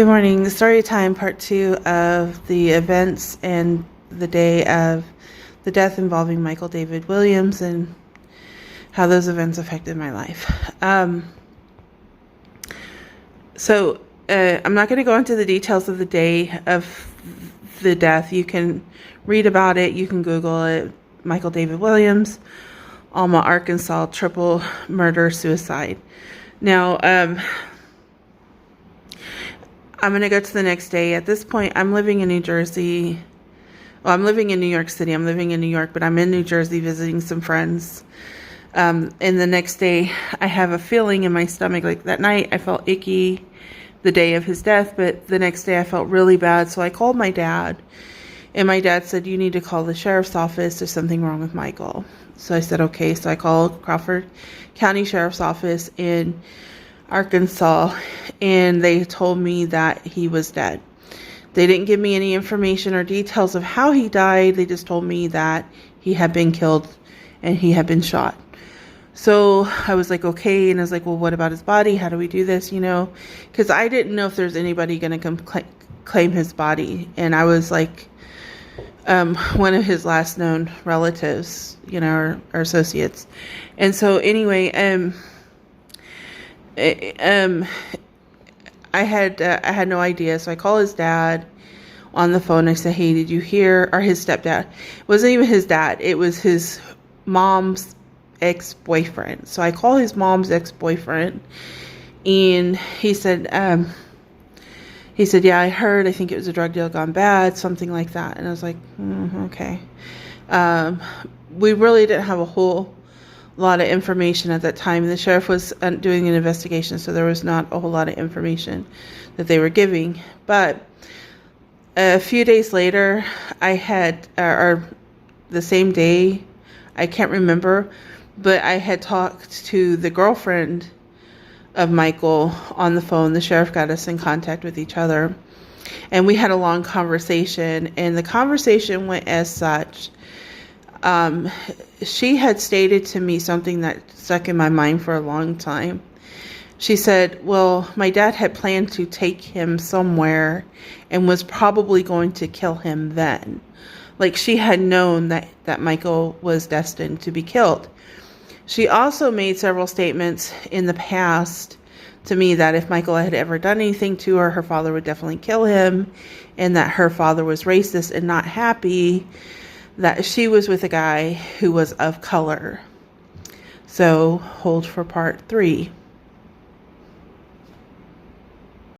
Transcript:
Good morning. Story time, part 2 of the events and the day of the death involving Michael David Williams and how those events affected my life. I'm not going to go into the details of the day of the death. You can read about it. You can Google it. Michael David Williams, Alma, Arkansas, triple murder suicide. Now, I'm going to go to the next day. At this point, I'm living in New Jersey. Well, I'm living in New York City. I'm living in New York, but I'm in New Jersey visiting some friends. And the next day, I have a feeling in my stomach. Like that night, I felt icky the day of his death, but the next day I felt really bad. So I called my dad, and my dad said, "You need to call the sheriff's office. There's something wrong with Michael." So I said, okay. So I called Crawford County Sheriff's Office in Arkansas, and they told me that he was dead. They didn't give me any information or details of how he died. They just told me that he had been killed and he had been shot. So I was like, okay. And I was like, well, what about his body? How do we do this? Because I didn't know if there's anybody going to claim his body. And I was like, one of his last known relatives, or associates. And so anyway, I had no idea. So I called his dad on the phone. I said, "Hey, did you hear?" Or his stepdad. It wasn't even his dad. It was his mom's ex-boyfriend. So I called his mom's ex-boyfriend, and he said, "Yeah, I heard. I think it was a drug deal gone bad, something like that." And I was like, okay. We really didn't have a whole lot of information at that time. The sheriff was doing an investigation, so there was not a whole lot of information that they were giving. But a few days later, I had, or the same day, I can't remember, but I had talked to the girlfriend of Michael on the phone. The sheriff got us in contact with each other, and we had a long conversation, and the conversation went as such. She had stated to me something that stuck in my mind for a long time. She said, well, my dad had planned to take him somewhere and was probably going to kill him then. Like, she had known that Michael was destined to be killed. She also made several statements in the past to me that if Michael had ever done anything to her, her father would definitely kill him, and that her father was racist and not happy that she was with a guy who was of color. So hold for part 3.